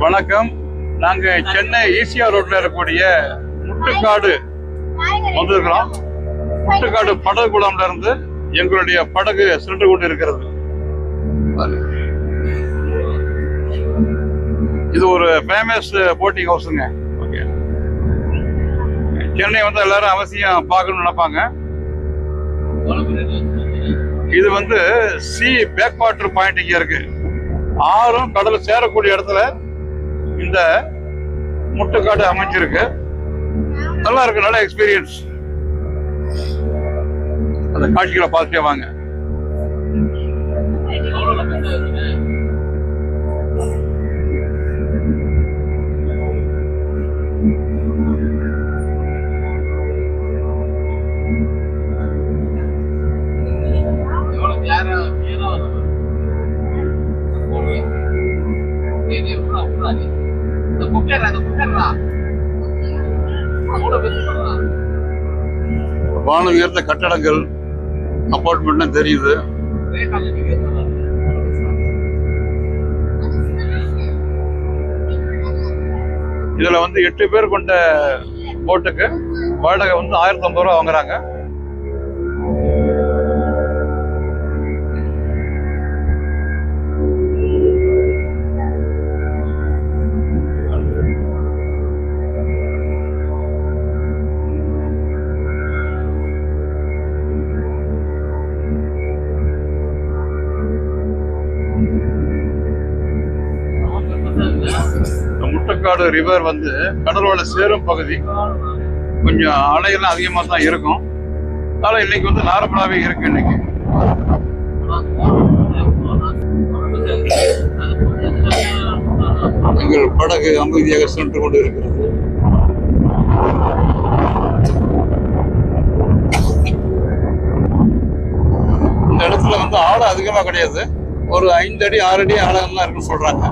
வணக்கம். நாங்க சென்னை ஈசிஆர் ரோட்ல இருக்கக்கூடிய முட்டுக்காடு வந்திருக்கிறோம். முட்டுக்காடு படகு குளம்ல இருந்து எங்களுடைய படகு சென்று கொண்டு இருக்கிறது. இது ஒரு ஃபேமஸ் போட்டிங் ஹவுஸுங்க. ஓகே, சென்னை வந்து எல்லாரும் அவசியம் பார்க்கணும்னு நினைப்பாங்க. இது வந்து சி பேக் வாட்டர் பாயிண்ட் இங்க இருக்கு. ஆறும் கடல் சேரக்கூடிய இடத்துல இந்த முட்டுக்காடு அமைஞ்சிருக்கு. நல்லா இருக்கு, நல்ல எக்ஸ்பீரியன்ஸ். அந்த காட்சிகளை பார்த்துட்டே வாங்க. வான உயர்ந்த கட்டடங்கள், அபார்ட்மெண்ட் தெரியுது. இதுல வந்து 8 பேர் கொண்ட போட்டுக்கு வாடகை வந்து 1050 ரூபா வாங்குறாங்க. முட்டுக்காடு ரிவர் வந்து கடலோட சேரும் பகுதி. கொஞ்சம் அலையெல்லாம் அதிகமா தான் இருக்கும். அதனால இன்னைக்கு வந்து நார்மலாவே இருக்கு. இன்னைக்கு எங்கள் படகு அமைதியாக சென்று கொண்டு இருக்கிறது. இந்த இடத்துல வந்து ஆழம் அதிகமா கிடையாது. ஒரு 5 அடி 6 அடி ஆழம் தான் இருக்குன்னு சொல்றாங்க.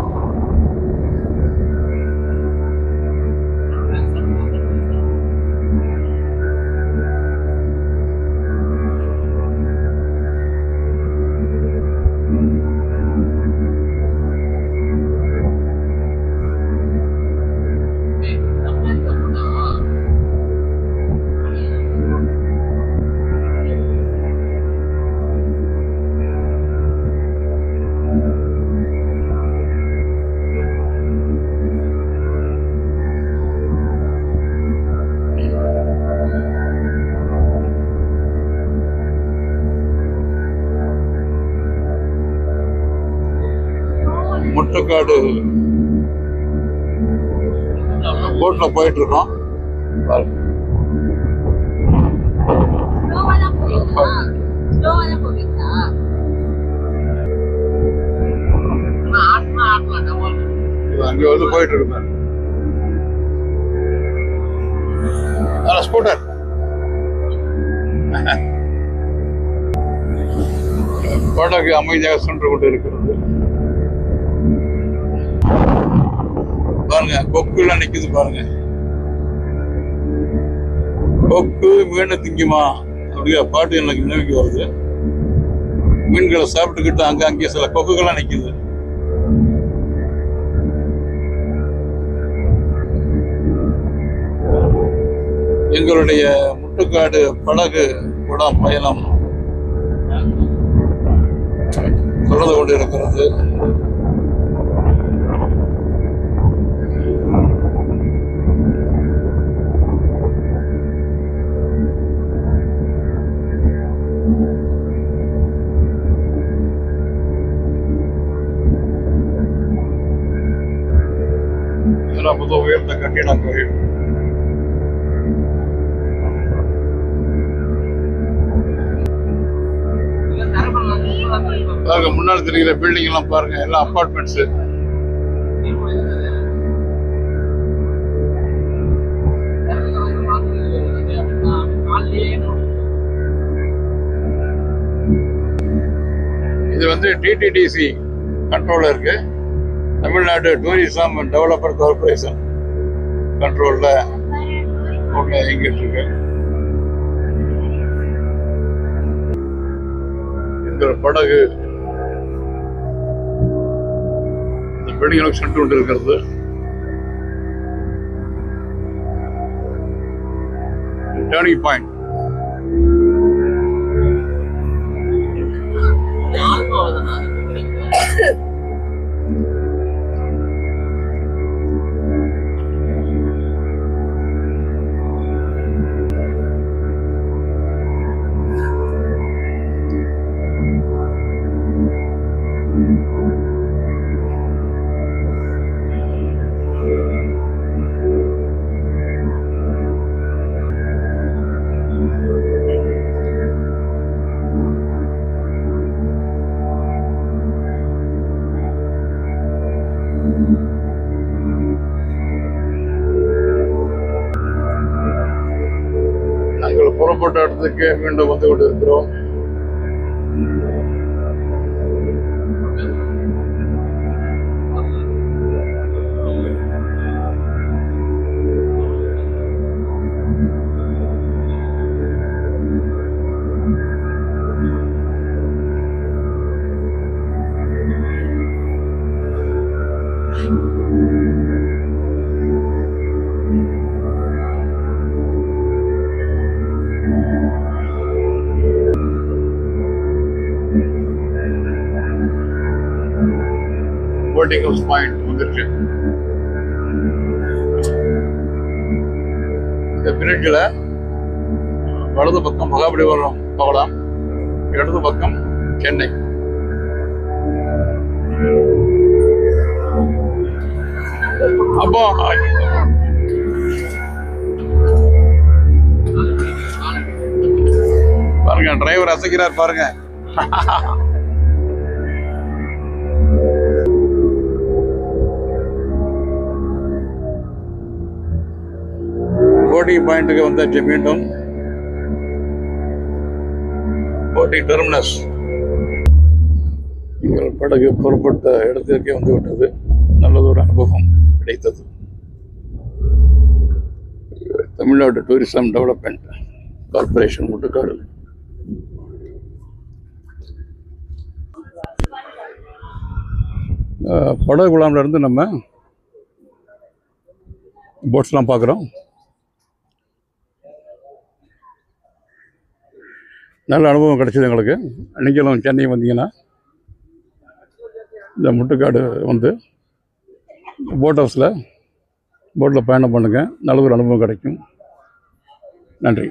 முட்டுக்காடு போட்ல போயிட்டு இருக்கோம். அங்க வந்து போயிட்டு இருக்கேன். ஸ்கூட்டர் படகு அமைதியாக சென்று கொண்டு இருக்கிறது. பாருங்க, கொக்கு எல்லாம் நிக்குது பாருங்க. கொக்கு மீனை திங்குமா அப்படிங்கிற பாட்டு எனக்கு நினைவுக்கு வருது. மீன்களை சாப்பிட்டுக்கிட்டு அங்கங்கே சில கொக்குகள்லாம் நிக்குது. எங்களுடைய முட்டுக்காடு படகு குடம் பயணம் தொடர்ந்து கொண்டு இருக்கிறது. புது உயர்ந்த கட்டிடங்கள். முன்னாடி தெரிகிற பில்டிங் எல்லாம் பாருங்க, எல்லாம் அபார்ட்மெண்ட்ஸ். இது வந்து டிடிடிசி கண்ட்ரோல்ல இருக்கு. தமிழ்நாடு டூரிசம் டெவலப்பர் கார்பரேஷன் கண்ட்ரோல்ல இயங்கிட்டு இருக்கு. இந்த படகு வெடிகளுக்கு சென்று கொண்டு இருக்கிறது. Turning point. நாங்கள் புறப்பட்ட இடத்துக்கு மீண்டும் வந்து கொண்டிருக்கிறோம். போட்டிங் ஹவுஸ் பாயிண்ட் வந்துருச்சு. இந்த பிரிட்ஜில் வலது பக்கம் மகாபலிபுரம் போகலாம், இடது பக்கம் சென்னை. அப்போ பாருங்க, டிரைவர் அசைக்கிறார் பாருங்க. போட்டிங் பாயிண்ட்டுக்கு வந்தாச்சு. மீண்டும் போட்டிங் டெர்மினஸ். எங்கள் படகு புறப்பட்ட இடத்திற்கே வந்து விட்டது. நல்லதொரு அனுபவம் கிடைத்தது. Tamil Nadu tourism development corporation Muttukadu. படகு குழாம்ல இருந்து நம்ம போட்ஸ்லாம் பார்க்குறோம். நல்ல அனுபவம் கிடைச்சிது எங்களுக்கு. நீங்களும் சென்னை வந்தீங்கன்னா இந்த முட்டுக்காடு வந்து போட்டில் பயணம் பண்ணுங்கள். நல்ல ஒரு அனுபவம் கிடைக்கும். நன்றி.